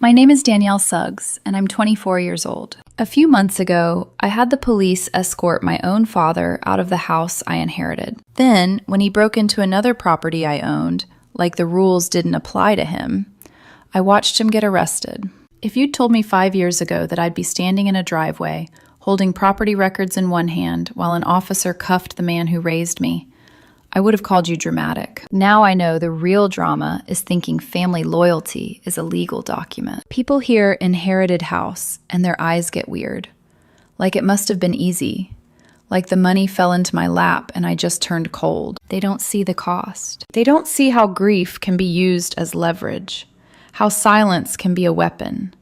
My name is Danielle Suggs, and I'm 24 years old. A few months ago, I had the police escort my own father out of the house I inherited. Then, when he broke into another property I owned, like the rules didn't apply to him, I watched him get arrested. If you'd told me 5 years ago that I'd be standing in a driveway, holding property records in one hand while an officer cuffed the man who raised me, I would have called you dramatic. Now I know the real drama is thinking family loyalty is a legal document. People hear inherited house and their eyes get weird. Like it must have been easy. Like the money fell into my lap and I just turned cold. They don't see the cost. They don't see how grief can be used as leverage. How silence can be a weapon.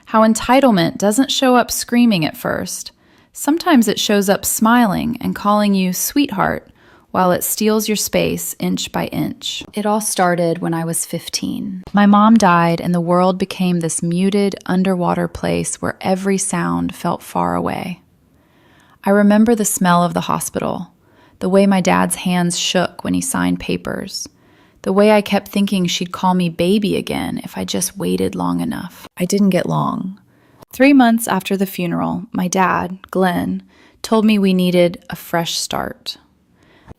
How entitlement doesn't show up screaming at first. Sometimes it shows up smiling and calling you sweetheart, while it steals your space inch by inch. It all started when I was 15. My mom died and the world became this muted, underwater place where every sound felt far away. I remember the smell of the hospital, the way my dad's hands shook when he signed papers, the way I kept thinking she'd call me baby again if I just waited long enough. I didn't get long. 3 months after the funeral, my dad, Glenn, told me we needed a fresh start.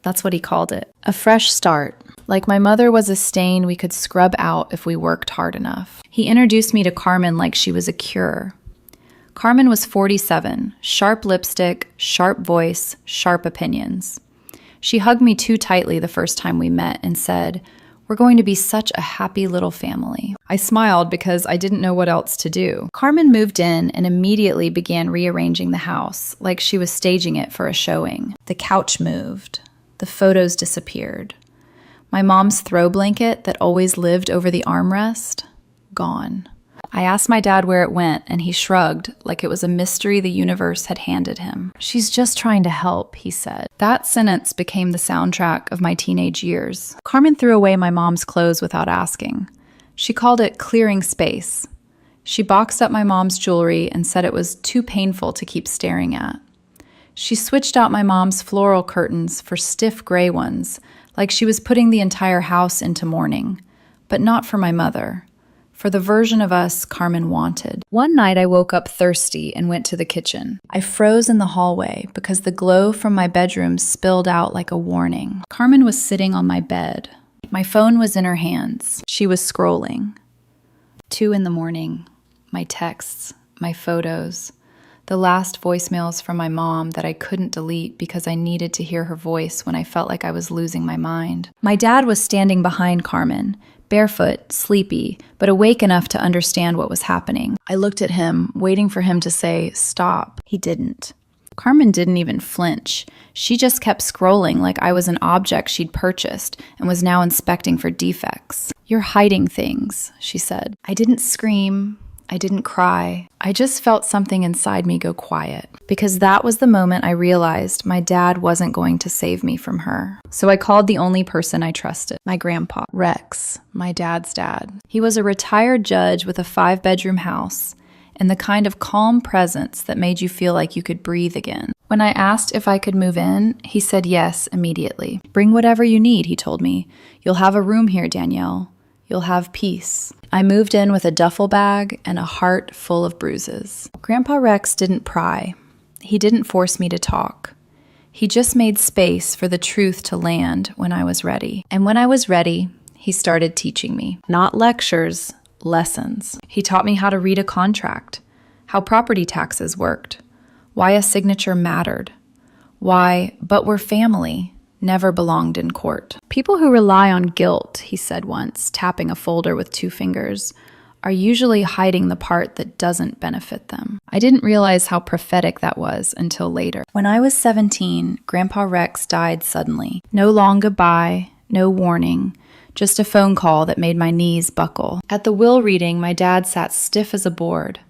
That's what he called it. A fresh start. Like my mother was a stain we could scrub out if we worked hard enough. He introduced me to Carmen like she was a cure. Carmen was 47, sharp lipstick, sharp voice, sharp opinions. She hugged me too tightly the first time we met and said, "We're going to be such a happy little family." I smiled because I didn't know what else to do. Carmen moved in and immediately began rearranging the house like she was staging it for a showing. The couch moved. The photos disappeared. My mom's throw blanket that always lived over the armrest, gone. I asked my dad where it went, and he shrugged like it was a mystery the universe had handed him. "She's just trying to help," he said. That sentence became the soundtrack of my teenage years. Carmen threw away my mom's clothes without asking. She called it clearing space. She boxed up my mom's jewelry and said it was too painful to keep staring at. She switched out my mom's floral curtains for stiff gray ones, like she was putting the entire house into mourning. But not for my mother. For the version of us Carmen wanted. One night I woke up thirsty and went to the kitchen. I froze in the hallway because the glow from my bedroom spilled out like a warning. Carmen was sitting on my bed. My phone was in her hands. She was scrolling. 2 a.m, my texts, my photos. The last voicemails from my mom that I couldn't delete because I needed to hear her voice when I felt like I was losing my mind. My dad was standing behind Carmen, barefoot, sleepy, but awake enough to understand what was happening. I looked at him, waiting for him to say, "Stop." He didn't. Carmen didn't even flinch. She just kept scrolling like I was an object she'd purchased and was now inspecting for defects. "You're hiding things," she said. I didn't scream. I didn't cry. I just felt something inside me go quiet, because that was the moment I realized my dad wasn't going to save me from her. So I called the only person I trusted, my grandpa, Rex, my dad's dad. He was a retired judge with a 5-bedroom house and the kind of calm presence that made you feel like you could breathe again. When I asked if I could move in, he said yes immediately. "Bring whatever you need," he told me. "You'll have a room here, Danielle. You'll have peace." I moved in with a duffel bag and a heart full of bruises. Grandpa Rex didn't pry. He didn't force me to talk. He just made space for the truth to land when I was ready. And when I was ready, he started teaching me. Not lectures, lessons. He taught me how to read a contract, how property taxes worked, why a signature mattered, why "but we're family" never belonged in court. People who rely on guilt, he said once, tapping a folder with 2 fingers, are usually hiding the part that doesn't benefit them. I didn't realize how prophetic that was until later. When I was 17, Grandpa Rex died suddenly. No long goodbye, no warning, just a phone call that made my knees buckle. At the will reading, my dad sat stiff as a board.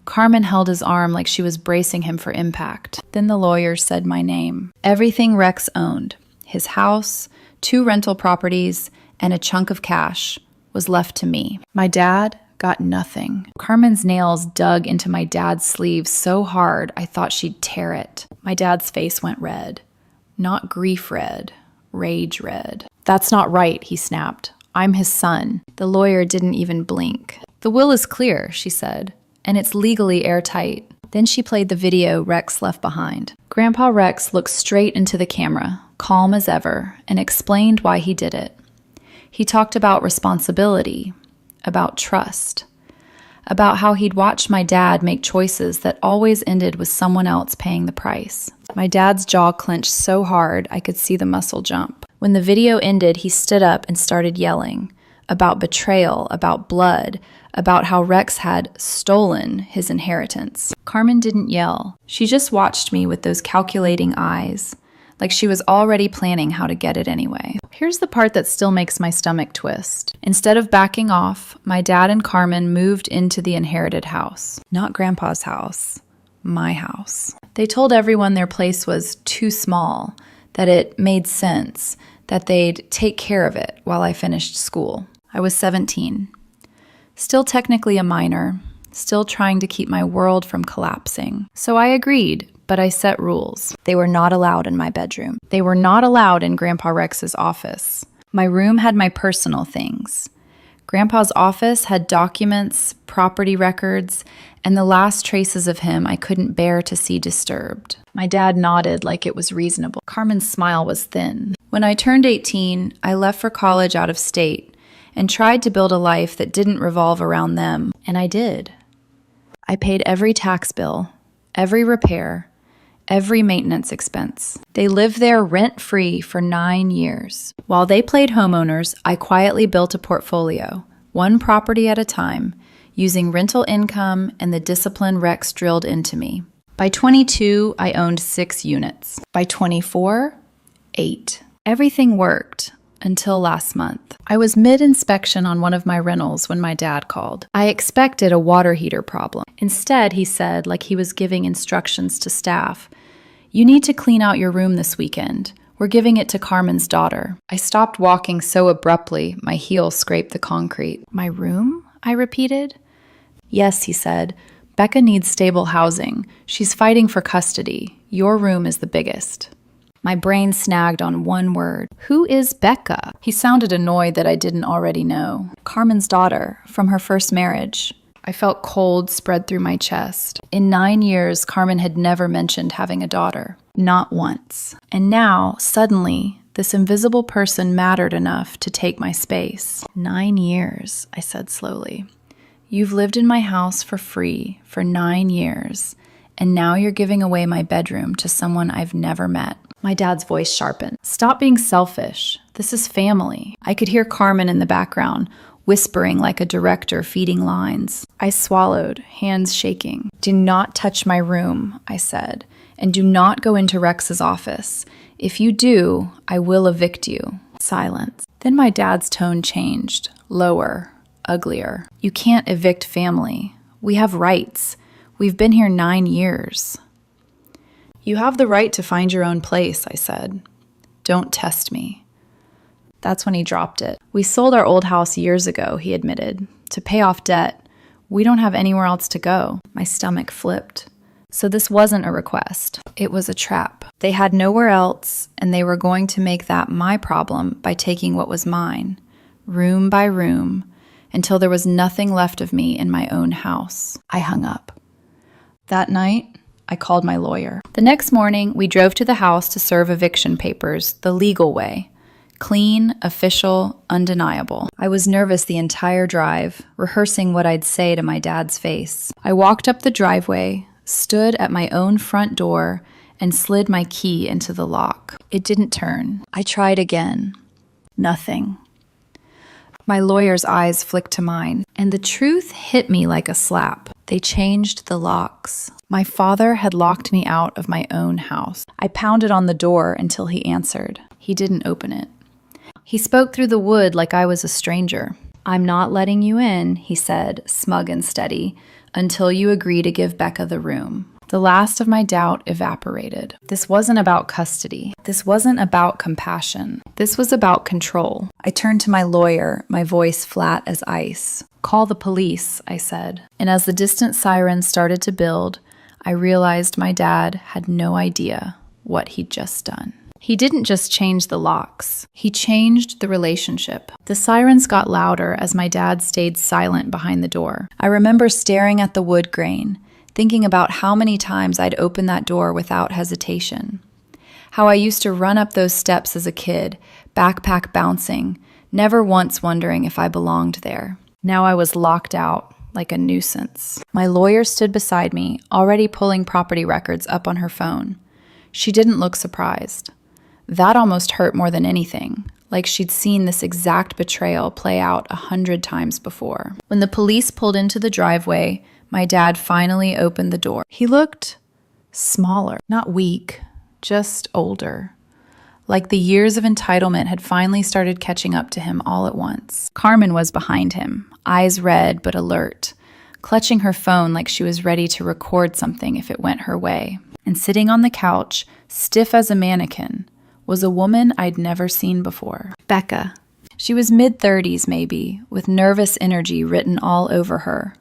Carmen held his arm like she was bracing him for impact. Then the lawyer said my name. Everything Rex owned, his house, 2 rental properties, and a chunk of cash, was left to me. My dad got nothing. Carmen's nails dug into my dad's sleeve so hard I thought she'd tear it. My dad's face went red. Not grief red, rage red. "That's not right," he snapped. "I'm his son." The lawyer didn't even blink. "The will is clear," she said, "and it's legally airtight." Then she played the video Rex left behind. Grandpa Rex looked straight into the camera, calm as ever, and explained why he did it. He talked about responsibility, about trust, about how he'd watched my dad make choices that always ended with someone else paying the price. My dad's jaw clenched so hard I could see the muscle jump. When the video ended, he stood up and started yelling about betrayal, about blood, about how Rex had stolen his inheritance. Carmen didn't yell. She just watched me with those calculating eyes, like she was already planning how to get it anyway. Here's the part that still makes my stomach twist. Instead of backing off, my dad and Carmen moved into the inherited house. Not Grandpa's house, my house. They told everyone their place was too small, that it made sense, that they'd take care of it while I finished school. I was 17. Still technically a minor, still trying to keep my world from collapsing. So I agreed, but I set rules. They were not allowed in my bedroom. They were not allowed in Grandpa Rex's office. My room had my personal things. Grandpa's office had documents, property records, and the last traces of him I couldn't bear to see disturbed. My dad nodded like it was reasonable. Carmen's smile was thin. When I turned 18, I left for college out of state and tried to build a life that didn't revolve around them, and I did. I paid every tax bill, every repair, every maintenance expense. They lived there rent-free for 9 years. While they played homeowners, I quietly built a portfolio, one property at a time, using rental income and the discipline Rex drilled into me. By 22, I owned 6 units. By 24, 8. Everything worked. Until last month. I was mid-inspection on one of my rentals when my dad called. I expected a water heater problem. Instead, he said, like he was giving instructions to staff, "You need to clean out your room this weekend. We're giving it to Carmen's daughter." I stopped walking so abruptly, my heel scraped the concrete. "My room?" I repeated. "Yes," he said. "Becca needs stable housing. She's fighting for custody. Your room is the biggest." My brain snagged on one word. Who is Becca? He sounded annoyed that I didn't already know. Carmen's daughter, from her first marriage. I felt cold spread through my chest. In 9 years, Carmen had never mentioned having a daughter. Not once. And now, suddenly, this invisible person mattered enough to take my space. 9 years, I said slowly. You've lived in my house for free for 9 years, and now you're giving away my bedroom to someone I've never met. My dad's voice sharpened. Stop being selfish. This is family. I could hear Carmen in the background, whispering like a director feeding lines. I swallowed, hands shaking. Do not touch my room, I said, and do not go into Rex's office. If you do, I will evict you. Silence. Then my dad's tone changed, lower, uglier. You can't evict family. We have rights. We've been here 9 years. You have the right to find your own place, I said. Don't test me. That's when he dropped it. We sold our old house years ago, he admitted, to pay off debt. We don't have anywhere else to go. My stomach flipped. So this wasn't a request. It was a trap. They had nowhere else, and they were going to make that my problem by taking what was mine, room by room, until there was nothing left of me in my own house. I hung up. That night, I called my lawyer. The next morning, we drove to the house to serve eviction papers the legal way. Clean, official, undeniable. I was nervous the entire drive, rehearsing what I'd say to my dad's face. I walked up the driveway, stood at my own front door, and slid my key into the lock. It didn't turn. I tried again. Nothing. My lawyer's eyes flicked to mine, and the truth hit me like a slap. They changed the locks. My father had locked me out of my own house. I pounded on the door until he answered. He didn't open it. He spoke through the wood like I was a stranger. "I'm not letting you in," he said, smug and steady, "until you agree to give Becca the room." The last of my doubt evaporated. This wasn't about custody. This wasn't about compassion. This was about control. I turned to my lawyer, my voice flat as ice. "Call the police," I said. And as the distant sirens started to build, I realized my dad had no idea what he'd just done. He didn't just change the locks. He changed the relationship. The sirens got louder as my dad stayed silent behind the door. I remember staring at the wood grain, thinking about how many times I'd open that door without hesitation. How I used to run up those steps as a kid, backpack bouncing, never once wondering if I belonged there. Now I was locked out like a nuisance. My lawyer stood beside me, already pulling property records up on her phone. She didn't look surprised. That almost hurt more than anything, like she'd seen this exact betrayal play out 100 times before. When the police pulled into the driveway, my dad finally opened the door. He looked smaller, not weak, just older. Like the years of entitlement had finally started catching up to him all at once. Carmen was behind him, eyes red but alert, clutching her phone like she was ready to record something if it went her way. And sitting on the couch, stiff as a mannequin, was a woman I'd never seen before. Becca. She was mid-30s maybe, with nervous energy written all over her.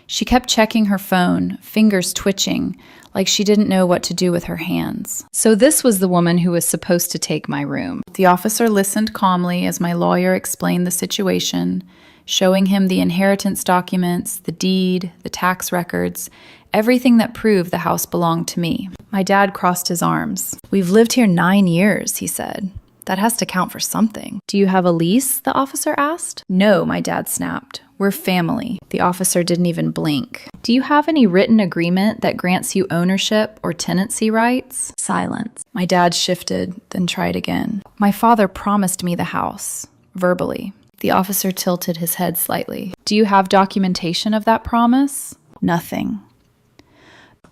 She kept checking her phone, fingers twitching, like she didn't know what to do with her hands. So this was the woman who was supposed to take my room. The officer listened calmly as my lawyer explained the situation, showing him the inheritance documents, the deed, the tax records, everything that proved the house belonged to me. My dad crossed his arms. "We've lived here 9 years, he said. That has to count for something." "Do you have a lease?" the officer asked. "No," my dad snapped. "We're family." The officer didn't even blink. "Do you have any written agreement that grants you ownership or tenancy rights?" Silence. My dad shifted, then tried again. "My father promised me the house, verbally." The officer tilted his head slightly. "Do you have documentation of that promise?" "Nothing."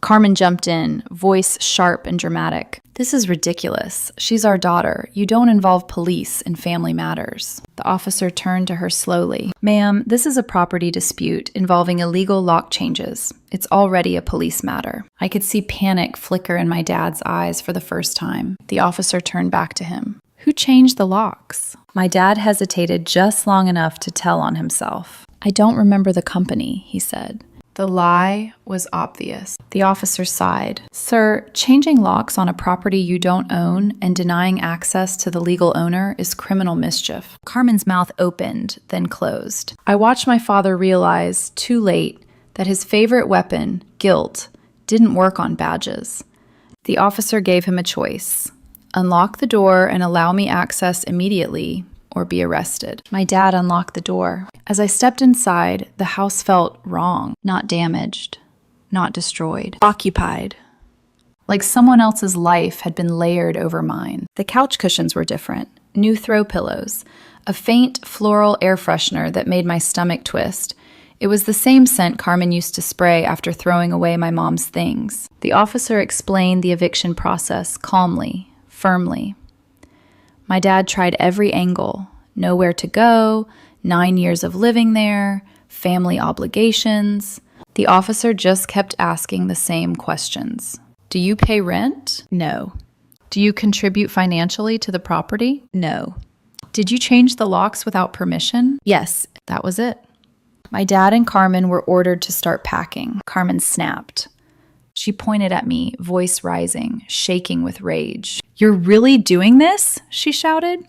Carmen jumped in, voice sharp and dramatic. "This is ridiculous. She's our daughter. You don't involve police in family matters." The officer turned to her slowly. "Ma'am, this is a property dispute involving illegal lock changes. It's already a police matter." I could see panic flicker in my dad's eyes for the first time. The officer turned back to him. "Who changed the locks?" My dad hesitated just long enough to tell on himself. "I don't remember the company," he said. The lie was obvious. The officer sighed. "Sir, changing locks on a property you don't own and denying access to the legal owner is criminal mischief." Carmen's mouth opened, then closed. I watched my father realize, too late, that his favorite weapon, guilt, didn't work on badges. The officer gave him a choice: unlock the door and allow me access immediately, or be arrested. My dad unlocked the door. As I stepped inside, the house felt wrong, not damaged, not destroyed, occupied. Like someone else's life had been layered over mine. The couch cushions were different, new throw pillows, a faint floral air freshener that made my stomach twist. It was the same scent Carmen used to spray after throwing away my mom's things. The officer explained the eviction process calmly, firmly. My dad tried every angle: nowhere to go, 9 years of living there, family obligations. The officer just kept asking the same questions. "Do you pay rent?" "No." "Do you contribute financially to the property?" "No." "Did you change the locks without permission?" "Yes." That was it. My dad and Carmen were ordered to start packing. Carmen snapped. She pointed at me, voice rising, shaking with rage. "You're really doing this?" she shouted.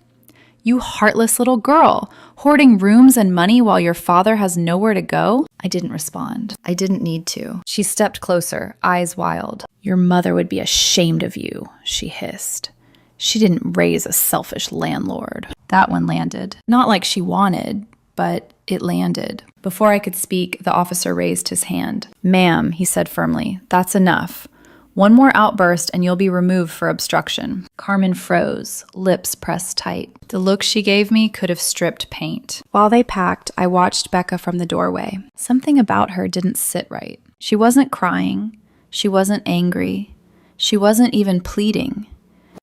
"You heartless little girl, hoarding rooms and money while your father has nowhere to go?" I didn't respond. I didn't need to. She stepped closer, eyes wild. "Your mother would be ashamed of you," she hissed. "She didn't raise a selfish landlord." That one landed. Not like she wanted, but it landed. Before I could speak, the officer raised his hand. "Ma'am," he said firmly, "that's enough. One more outburst and you'll be removed for obstruction." Carmen froze, lips pressed tight. The look she gave me could have stripped paint. While they packed, I watched Becca from the doorway. Something about her didn't sit right. She wasn't crying. She wasn't angry. She wasn't even pleading.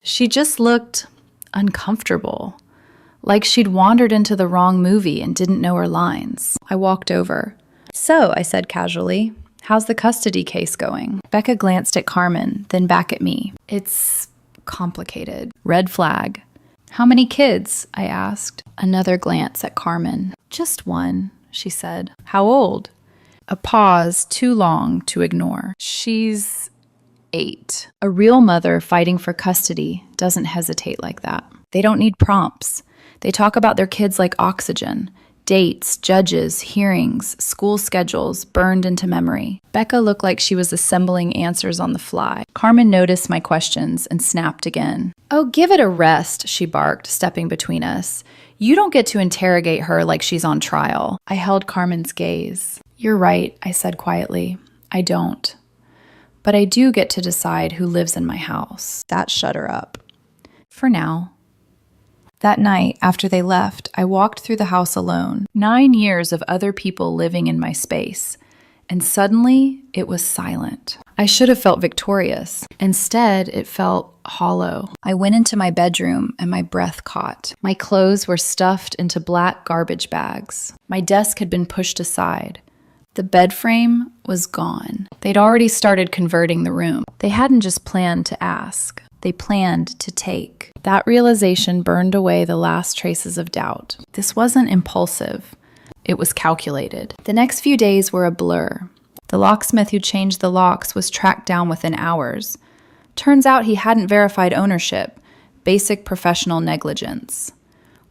She just looked uncomfortable, like she'd wandered into the wrong movie and didn't know her lines. I walked over. "So," I said casually, "how's the custody case going?" Becca glanced at Carmen, then back at me. "It's complicated." Red flag. "How many kids?" I asked. Another glance at Carmen. "Just one," she said. "How old?" A pause too long to ignore. "She's 8. A real mother fighting for custody doesn't hesitate like that. They don't need prompts. They talk about their kids like oxygen. Dates, judges, hearings, school schedules burned into memory. Becca looked like she was assembling answers on the fly. Carmen noticed my questions and snapped again. "Oh, give it a rest," she barked, stepping between us. "You don't get to interrogate her like she's on trial." I held Carmen's gaze. "You're right," I said quietly. "I don't. But I do get to decide who lives in my house." That shut her up. For now. That night, after they left, I walked through the house alone. 9 years of other people living in my space. And suddenly, it was silent. I should have felt victorious. Instead, it felt hollow. I went into my bedroom and my breath caught. My clothes were stuffed into black garbage bags. My desk had been pushed aside. The bed frame was gone. They'd already started converting the room. They hadn't just planned to ask. They planned to take. That realization burned away the last traces of doubt. This wasn't impulsive. It was calculated. The next few days were a blur. The locksmith who changed the locks was tracked down within hours. Turns out he hadn't verified ownership. Basic professional negligence.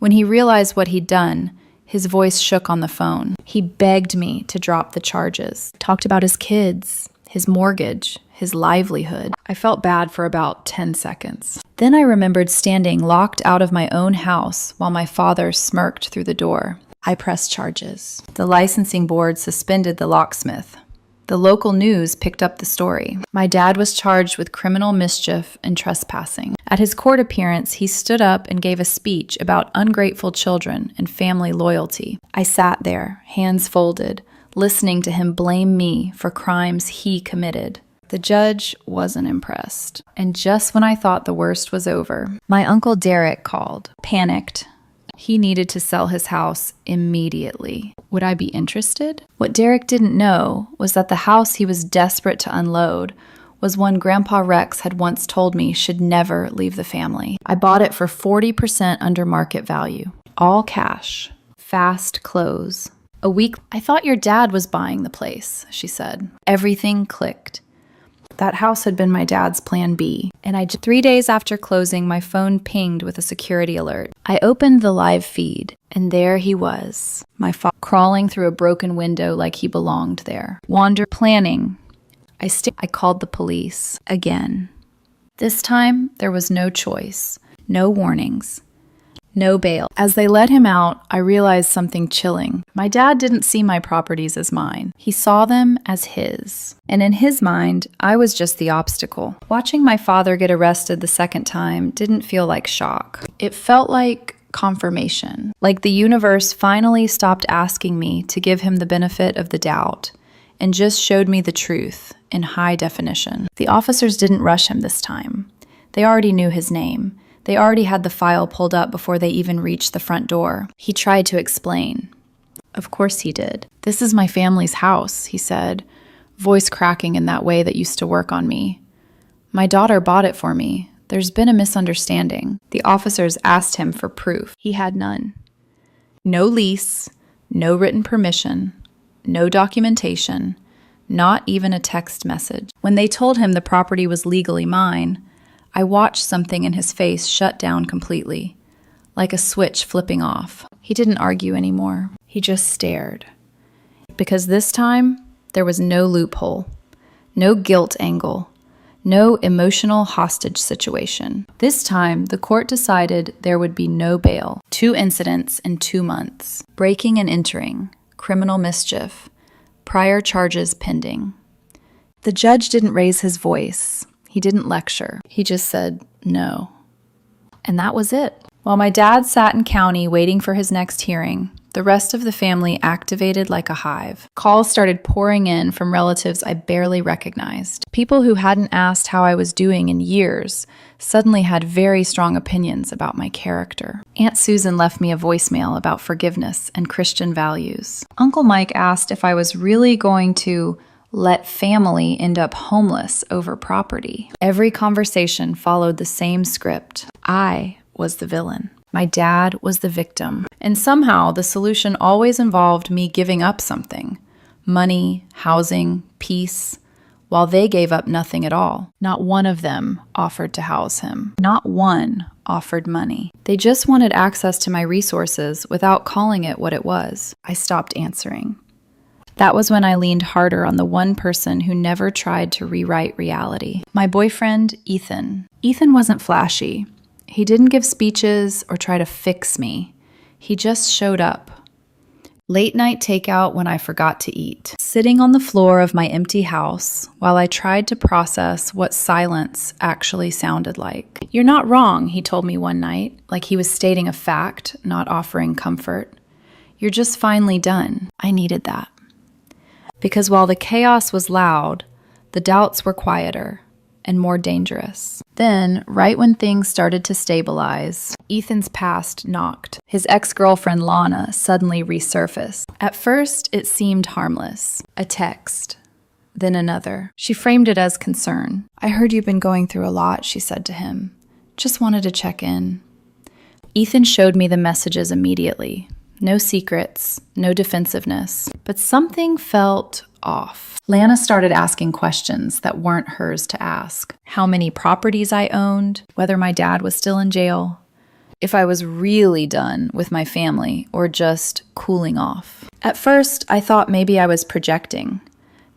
When he realized what he'd done, his voice shook on the phone. He begged me to drop the charges. Talked about his kids, his mortgage, his livelihood. I felt bad for about 10 seconds. Then I remembered standing locked out of my own house while my father smirked through the door. I pressed charges. The licensing board suspended the locksmith. The local news picked up the story. My dad was charged with criminal mischief and trespassing. At his court appearance, he stood up and gave a speech about ungrateful children and family loyalty. I sat there, hands folded, listening to him blame me for crimes he committed. The judge wasn't impressed. And just when I thought the worst was over, my Uncle Derek called, panicked. He needed to sell his house immediately. Would I be interested? What Derek didn't know was that the house he was desperate to unload was one Grandpa Rex had once told me should never leave the family. I bought it for 40% under market value. All cash. Fast close. A week, "I thought your dad was buying the place," she said. Everything clicked. That house had been my dad's plan B, and 3 days after closing, my phone pinged with a security alert. I opened the live feed, and there he was, my father crawling through a broken window like he belonged there. Planning. I called the police again. This time, there was no choice, no warnings. No bail. As they let him out, I realized something chilling. My dad didn't see my properties as mine. He saw them as his. And in his mind, I was just the obstacle. Watching my father get arrested the second time didn't feel like shock. It felt like confirmation. Like the universe finally stopped asking me to give him the benefit of the doubt and just showed me the truth in high definition. The officers didn't rush him this time. They already knew his name. They already had the file pulled up before they even reached the front door. He tried to explain. Of course he did. "This is my family's house," he said, voice cracking in that way that used to work on me. "My daughter bought it for me. There's been a misunderstanding." The officers asked him for proof. He had none. No lease, no written permission, no documentation, not even a text message. When they told him the property was legally mine, I watched something in his face shut down completely, like a switch flipping off. He didn't argue anymore. He just stared. Because this time, there was no loophole, no guilt angle, no emotional hostage situation. This time, the court decided there would be no bail. 2 incidents in 2 months. Breaking and entering, criminal mischief, prior charges pending. The judge didn't raise his voice. He didn't lecture. He just said no. And that was it. While my dad sat in county waiting for his next hearing, the rest of the family activated like a hive. Calls started pouring in from relatives I barely recognized. People who hadn't asked how I was doing in years suddenly had very strong opinions about my character. Aunt Susan left me a voicemail about forgiveness and Christian values. Uncle Mike asked if I was really going to let family end up homeless over property. Every conversation followed the same script. I was the villain. My dad was the victim. And somehow the solution always involved me giving up something. Money, housing, peace. while they gave up nothing at all. Not one of them offered to house him. Not one offered money. They just wanted access to my resources without calling it what it was. I stopped answering. That was when I leaned harder on the one person who never tried to rewrite reality. My boyfriend, Ethan. Ethan wasn't flashy. He didn't give speeches or try to fix me. He just showed up. Late night takeout when I forgot to eat. Sitting on the floor of my empty house while I tried to process what silence actually sounded like. "You're not wrong," he told me one night, like he was stating a fact, not offering comfort. "You're just finally done." I needed that. Because while the chaos was loud, the doubts were quieter and more dangerous. Then, right when things started to stabilize, Ethan's past knocked. His ex-girlfriend Lana suddenly resurfaced. At first, it seemed harmless. A text, then another. She framed it as concern. "I heard you've been going through a lot," she said to him. "Just wanted to check in." Ethan showed me the messages immediately. No secrets, no defensiveness, but something felt off. Lana started asking questions that weren't hers to ask. How many properties I owned, whether my dad was still in jail, if I was really done with my family or just cooling off. At first, I thought maybe I was projecting.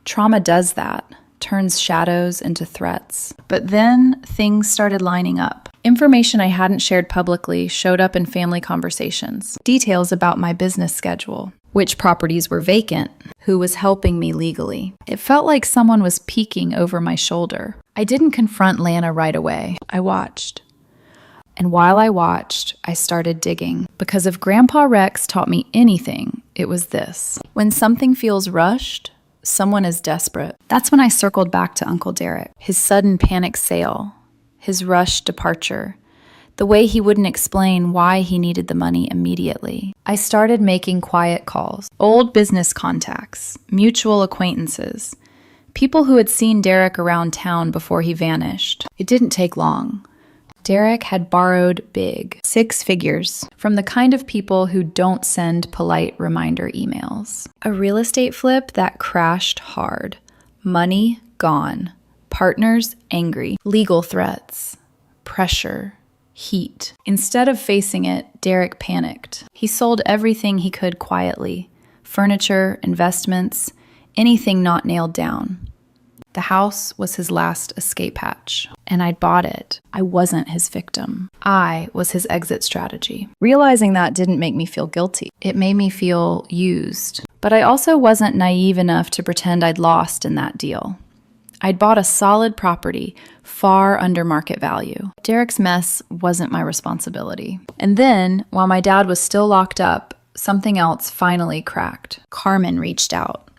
Trauma does that, turns shadows into threats. But then things started lining up. Information I hadn't shared publicly showed up in family conversations. Details about my business schedule, which properties were vacant, who was helping me legally. It felt like someone was peeking over my shoulder. I didn't confront Lana right away. I watched. And while I watched, I started digging. Because if Grandpa Rex taught me anything, it was this. When something feels rushed, someone is desperate. That's when I circled back to Uncle Derek. His sudden panic sale, his rushed departure, the way he wouldn't explain why he needed the money immediately. I started making quiet calls. Old business contacts, mutual acquaintances, people who had seen Derek around town before he vanished. It didn't take long. Derek had borrowed big, 6 figures, from the kind of people who don't send polite reminder emails. A real estate flip that crashed hard. Money gone. Partners angry. Legal threats. Pressure. Heat. Instead of facing it, Derek panicked. He sold everything he could quietly. Furniture, investments, anything not nailed down. The house was his last escape hatch, and I'd bought it. I wasn't his victim. I was his exit strategy. Realizing that didn't make me feel guilty. It made me feel used. But I also wasn't naive enough to pretend I'd lost in that deal. I'd bought a solid property, far under market value. Derek's mess wasn't my responsibility. And then, while my dad was still locked up, something else finally cracked. Carmen reached out.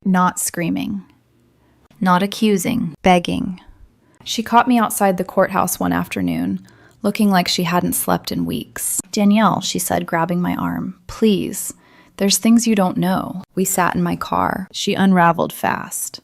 Not screaming. Not accusing, begging. She caught me outside the courthouse one afternoon, looking like she hadn't slept in weeks. "Danielle," she said, grabbing my arm, "please, there's things you don't know." We sat in my car. She unraveled fast.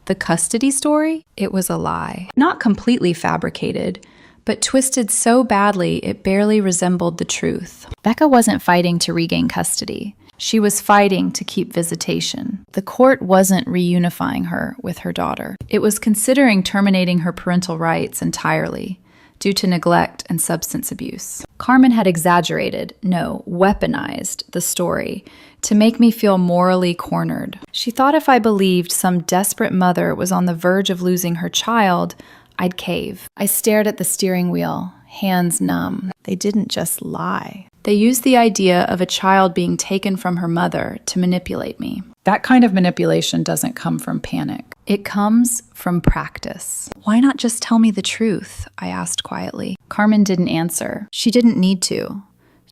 The custody story? It was a lie. Not completely fabricated, but twisted so badly it barely resembled the truth. Becca wasn't fighting to regain custody. She was fighting to keep visitation. The court wasn't reunifying her with her daughter. It was considering terminating her parental rights entirely due to neglect and substance abuse. Carmen had exaggerated, no, weaponized the story to make me feel morally cornered. She thought if I believed some desperate mother was on the verge of losing her child, I'd cave. I stared at the steering wheel, hands numb. They didn't just lie. They used the idea of a child being taken from her mother to manipulate me. That kind of manipulation doesn't come from panic. It comes from practice. "Why not just tell me the truth?" I asked quietly. Carmen didn't answer. She didn't need to.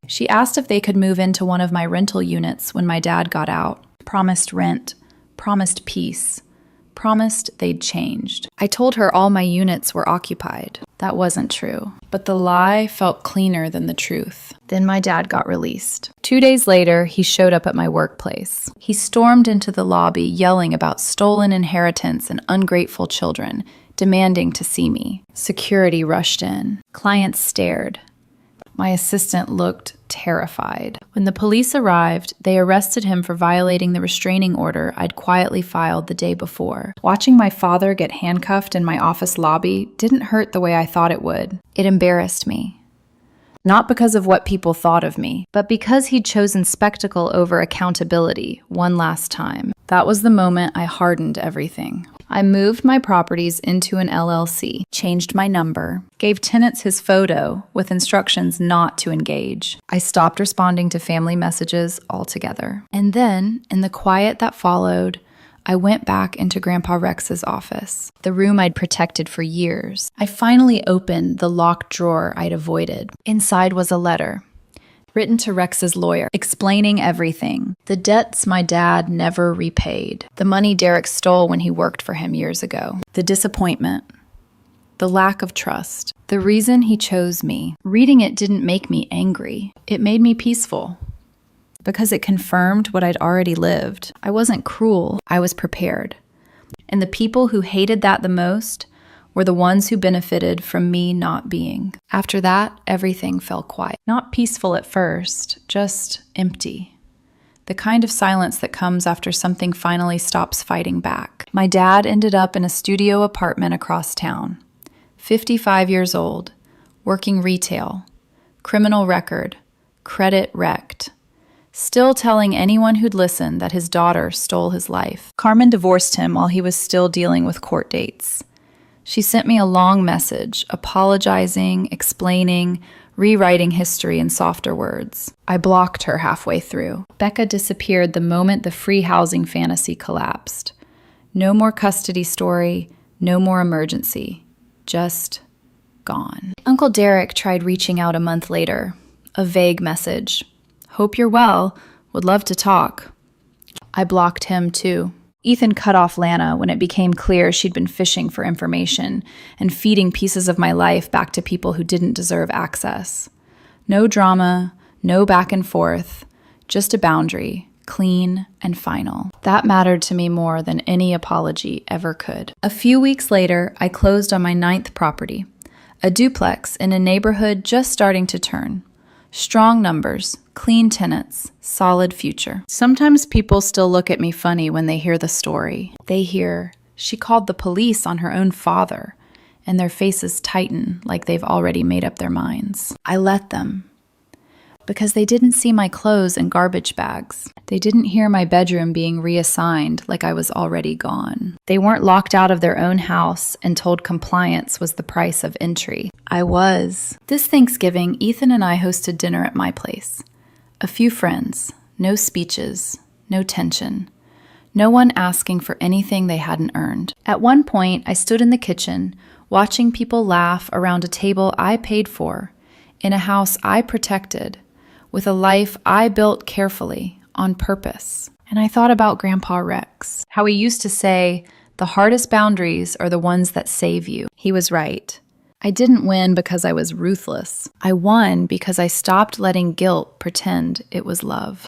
She asked if they could move into one of my rental units when my dad got out. Promised rent. Promised peace. Promised they'd changed. I told her all my units were occupied. That wasn't true. But the lie felt cleaner than the truth. Then my dad got released. 2 days later, he showed up at my workplace. He stormed into the lobby yelling about stolen inheritance and ungrateful children, demanding to see me. Security rushed in. Clients stared. My assistant looked terrified. When the police arrived, they arrested him for violating the restraining order I'd quietly filed the day before. Watching my father get handcuffed in my office lobby didn't hurt the way I thought it would. It embarrassed me. Not because of what people thought of me, but because he'd chosen spectacle over accountability one last time. That was the moment I hardened everything. I moved my properties into an LLC, changed my number, gave tenants his photo with instructions not to engage. I stopped responding to family messages altogether. And then, in the quiet that followed, I went back into Grandpa Rex's office, the room I'd protected for years. I finally opened the locked drawer I'd avoided. Inside was a letter, written to Rex's lawyer, explaining everything. The debts my dad never repaid. The money Derek stole when he worked for him years ago. The disappointment. The lack of trust. The reason he chose me. Reading it didn't make me angry. It made me peaceful. Because it confirmed what I'd already lived. I wasn't cruel. I was prepared. And the people who hated that the most were the ones who benefited from me not being. After that, everything fell quiet. Not peaceful at first, just empty. The kind of silence that comes after something finally stops fighting back. My dad ended up in a studio apartment across town. 55 years old, working retail, criminal record, credit wrecked. Still telling anyone who'd listen that his daughter stole his life. Carmen divorced him while he was still dealing with court dates. She sent me a long message, apologizing, explaining, rewriting history in softer words. I blocked her halfway through. Becca disappeared the moment the free housing fantasy collapsed. No more custody story, no more emergency. Just gone. Uncle Derek tried reaching out a month later. A vague message. Hope you're well. Would love to talk. I blocked him too. Ethan cut off Lana when it became clear she'd been fishing for information and feeding pieces of my life back to people who didn't deserve access. No drama, no back and forth, just a boundary, clean and final. That mattered to me more than any apology ever could. A few weeks later, I closed on my 9th property, a duplex in a neighborhood just starting to turn. Strong numbers, clean tenants, solid future. Sometimes people still look at me funny when they hear the story. They hear, she called the police on her own father, and their faces tighten like they've already made up their minds. I let them. Because they didn't see my clothes in garbage bags. They didn't hear my bedroom being reassigned like I was already gone. They weren't locked out of their own house and told compliance was the price of entry. I was. This Thanksgiving, Ethan and I hosted dinner at my place. A few friends, no speeches, no tension. No one asking for anything they hadn't earned. At one point, I stood in the kitchen, watching people laugh around a table I paid for, in a house I protected, with a life I built carefully, on purpose. And I thought about Grandpa Rex, how he used to say, the hardest boundaries are the ones that save you. He was right. I didn't win because I was ruthless. I won because I stopped letting guilt pretend it was love.